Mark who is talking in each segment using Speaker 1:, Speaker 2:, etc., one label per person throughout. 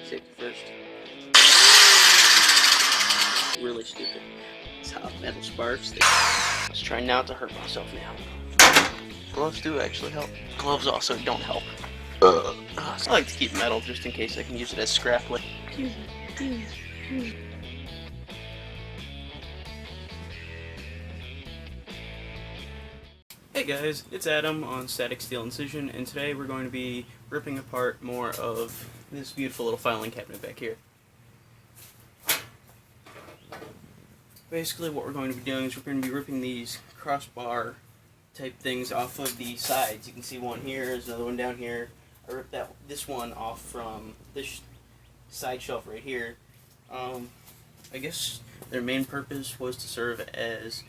Speaker 1: safety first. Really stupid. It's how metal sparks. Let's try not to hurt myself now. Gloves do actually help. Gloves also don't help. I like to keep metal just in case I can use it as scrap wood. Hey guys, it's Adam on Static Steel Incision, and today we're going to be ripping apart more of this beautiful little filing cabinet back here. Basically what we're going to be doing is we're going to be ripping these crossbar type things off of the sides. You can see one here, there's another one down here. I ripped this one off from this side shelf right here. I guess their main purpose was to serve as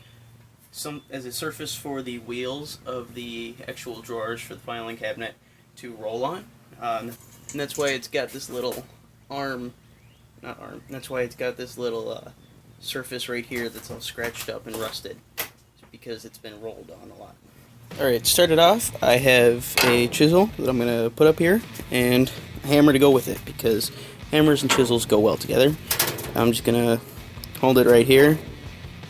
Speaker 1: a surface for the wheels of the actual drawers for the filing cabinet to roll on. And that's why it's got this little that's why it's got this little surface right here that's all scratched up and rusted, because it's been rolled on a lot. Alright, to start it off, I have a chisel that I'm going to put up here, and a hammer to go with it, because hammers and chisels go well together. I'm just going to hold it right here.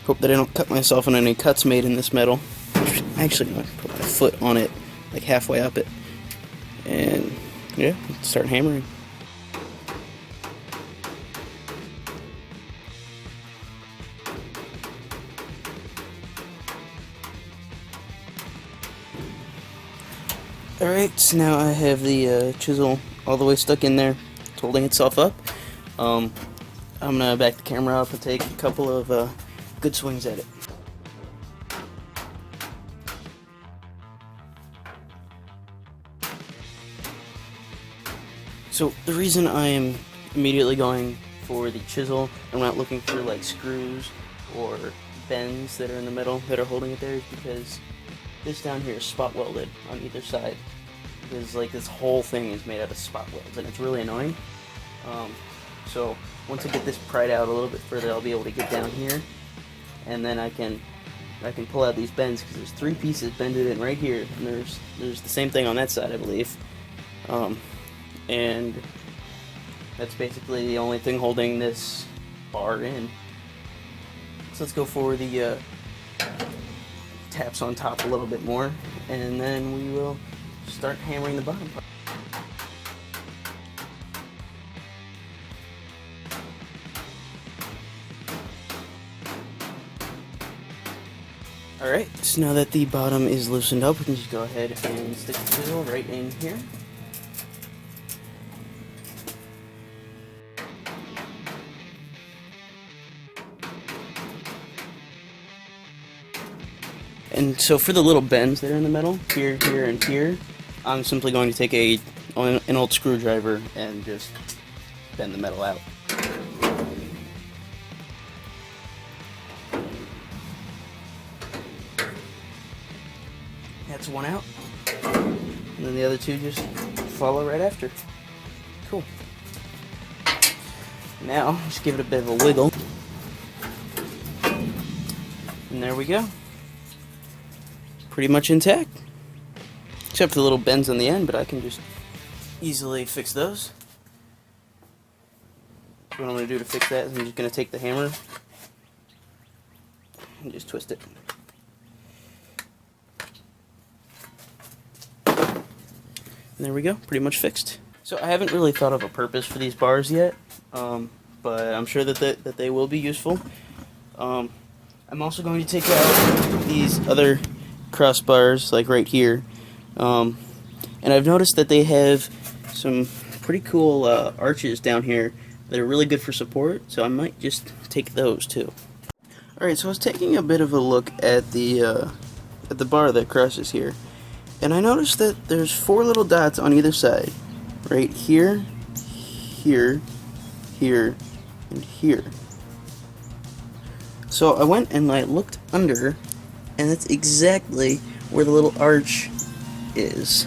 Speaker 1: Hope that I don't cut myself on any cuts made in this metal. Actually, I'm going to put my foot on it, like halfway up it. And, yeah, start hammering. Alright, so now I have the chisel all the way stuck in there. It's holding itself up. I'm going to back the camera up and take a couple of good swings at it. So the reason I am immediately going for the chisel, I'm not looking for like screws or bends that are in the middle that are holding it there, is because this down here is spot welded on either side. Because like this whole thing is made out of spot welds, and it's really annoying. So once I get this pried out a little bit further, I'll be able to get down here, and then I can pull out these bends, because there's 3 pieces bended in right here, and there's the same thing on that side, I believe. And that's basically the only thing holding this bar in. So let's go for the taps on top a little bit more, and then we will start hammering the bottom part. Alright, so now that the bottom is loosened up, we can just go ahead and stick the chisel right in here. And so for the little bends that are in the middle, here, here, and here, I'm simply going to take an old screwdriver and just bend the metal out. That's one out, and then the other 2 just follow right after. Cool. Now, just give it a bit of a wiggle, and there we go. Pretty much intact, except for the little bends on the end, but I can just easily fix those. What I'm going to do to fix that is I'm just going to take the hammer and just twist it. And there we go, pretty much fixed. So I haven't really thought of a purpose for these bars yet, but I'm sure that they will be useful. I'm also going to take out these other crossbars, like right here, and I've noticed that they have some pretty cool arches down here that are really good for support, so I might just take those too. Alright, so I was taking a bit of a look at the bar that crosses here, and I noticed that there's 4 little dots on either side, right here, here, here, and here. So I went and I looked under, and that's exactly where the little arch is.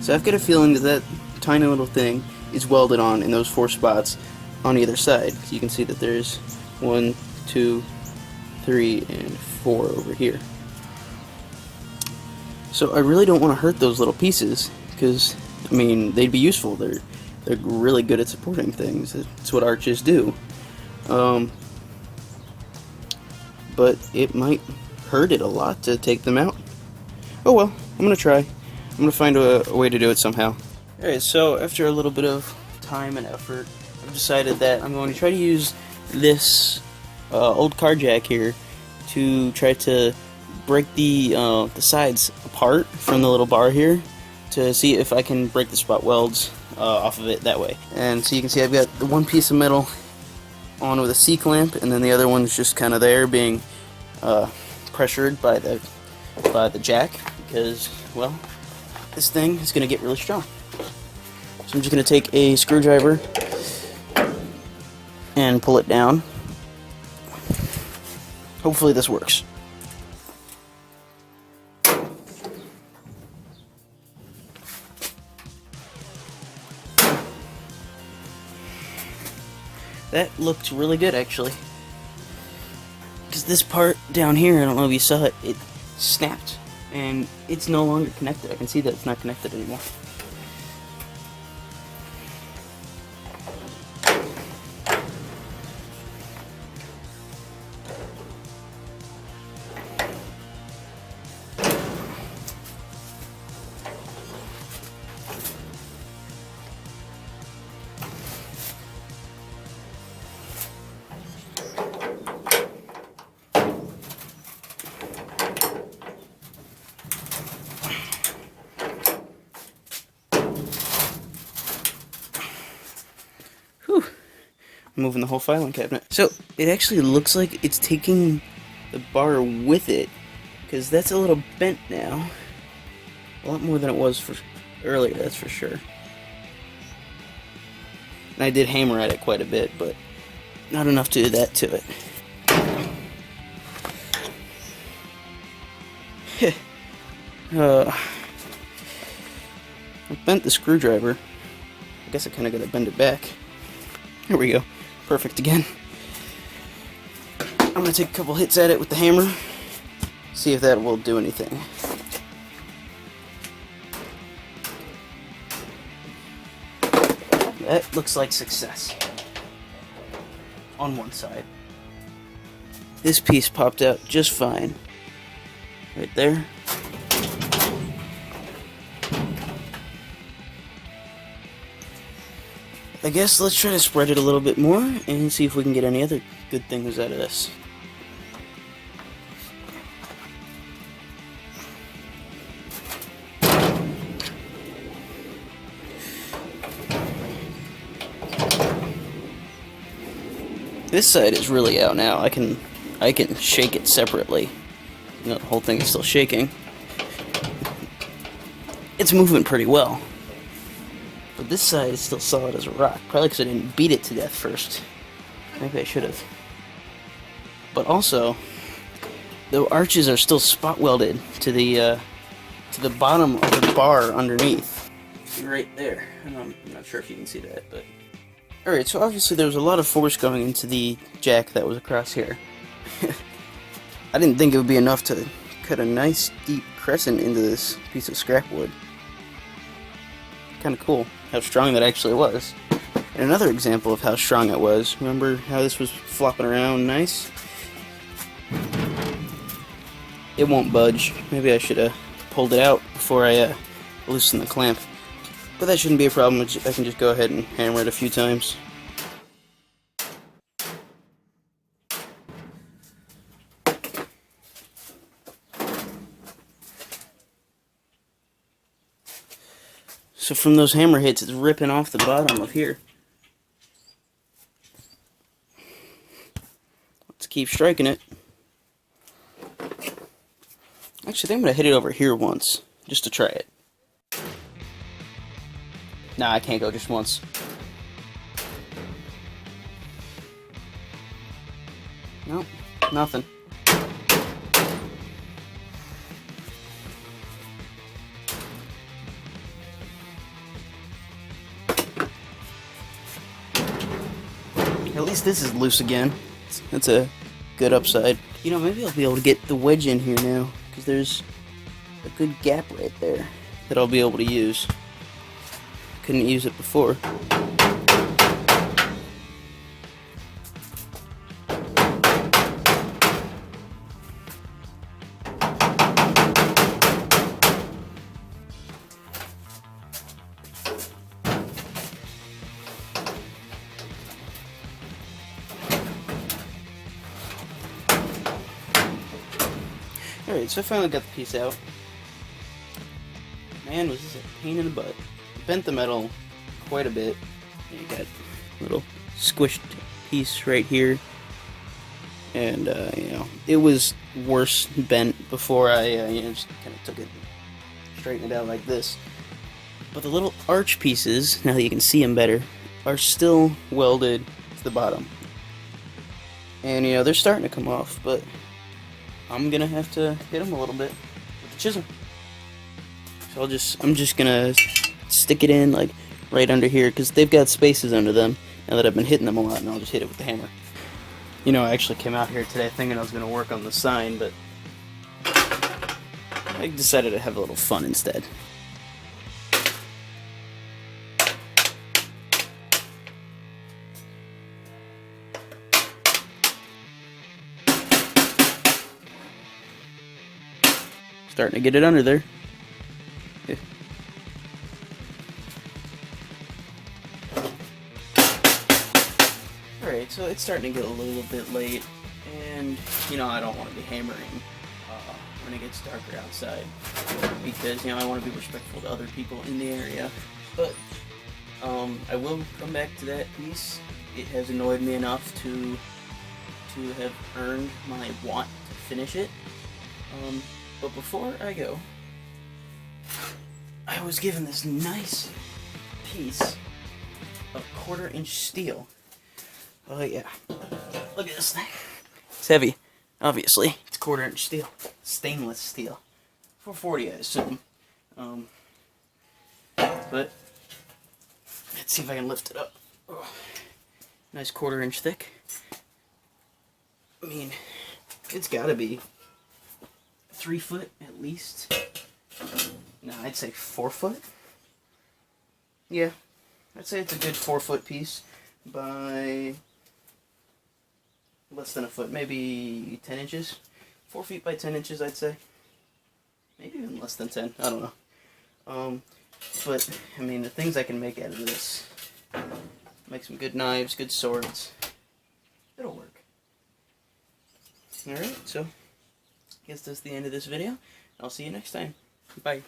Speaker 1: So I've got a feeling that that tiny little thing is welded on in those 4 spots on either side. So you can see that there's 1, 2, 3, and 4 over here. So I really don't want to hurt those little pieces, because, I mean, they'd be useful. They're They're really good at supporting things. It's what arches do. But it might hurt it a lot to take them out. Oh well, I'm gonna try. I'm gonna find a way to do it somehow. Alright, so after a little bit of time and effort, I've decided that I'm going to try to use this old car jack here to try to break the sides apart from the little bar here to see if I can break the spot welds off of it that way. And so you can see I've got the one piece of metal on with a C-clamp, and then the other one's just kind of there being pressured by the jack, because, well, this thing is going to get really strong. So I'm just going to take a screwdriver and pull it down. Hopefully this works. That looked really good, actually. Because this part down here, I don't know if you saw it, it snapped. And it's no longer connected. I can see that it's not connected anymore. Moving the whole filing cabinet. So it actually looks like it's taking the bar with it, because that's a little bent now. A lot more than it was for earlier, that's for sure. And I did hammer at it quite a bit, but not enough to do that to it. I bent the screwdriver. I guess I kind of got to bend it back. Here we go. Perfect again. I'm going to take a couple hits at it with the hammer, see if that will do anything. That looks like success. On one side. This piece popped out just fine. Right there. I guess let's try to spread it a little bit more and see if we can get any other good things out of this. This side is really out now. I can shake it separately. You know, the whole thing is still shaking. It's moving pretty well. But this side is still solid as a rock. Probably because I didn't beat it to death first. Maybe I should have. But also, the arches are still spot welded to the bottom of the bar underneath. Right there. I'm not sure if you can see that, but... Alright, so obviously there was a lot of force going into the jack that was across here. I didn't think it would be enough to cut a nice deep crescent into this piece of scrap wood. Kind of cool how strong that actually was. And another example of how strong it was, remember how this was flopping around nice? It won't budge. Maybe I should have pulled it out before I loosened the clamp. But that shouldn't be a problem. I can just go ahead and hammer it a few times. So from those hammer hits, it's ripping off the bottom of here. Let's keep striking it. Actually, I think I'm going to hit it over here once, just to try it. Nah, I can't go just once. Nope, nothing. At least this is loose again. That's a good upside. You know, maybe I'll be able to get the wedge in here now, because there's a good gap right there that I'll be able to use. couldn't use it before. Alright, so I finally got the piece out. Man, was this a pain in the butt. Bent the metal quite a bit. And you got a little squished piece right here. And, you know, it was worse bent before I, you know, just kind of took it, straightened it out like this. But the little arch pieces, now that you can see them better, are still welded to the bottom. And, you know, they're starting to come off, but I'm gonna have to hit them a little bit with the chisel. So I'm just gonna stick it in like right under here because they've got spaces under them now that I've been hitting them a lot, and I'll just hit it with the hammer. You know, I actually came out here today thinking I was gonna work on the sign, but I decided to have a little fun instead. Starting to get it under there. Yeah. Alright, so it's starting to get a little bit late, and, you know, I don't want to be hammering when it gets darker outside, because, you know, I want to be respectful to other people in the area, but I will come back to that piece. It has annoyed me enough to have earned my want to finish it. But before I go, I was given this nice piece of 1/4-inch steel. Oh yeah, look at this thing. It's heavy, obviously. It's 1/4-inch steel, stainless steel, 440, I assume. But let's see if I can lift it up. Oh, nice 1/4-inch thick. I mean, it's got to be 3 foot at least. No, I'd say 4 foot. Yeah, I'd say it's a good 4 foot piece by less than a foot, maybe 10 inches. 4 feet by 10 inches, I'd say. Maybe even less than 10. I don't know. But I mean, the things I can make out of this, make some good knives, good swords. It'll work. All right, so. I guess that's the end of this video. I'll see you next time. Bye.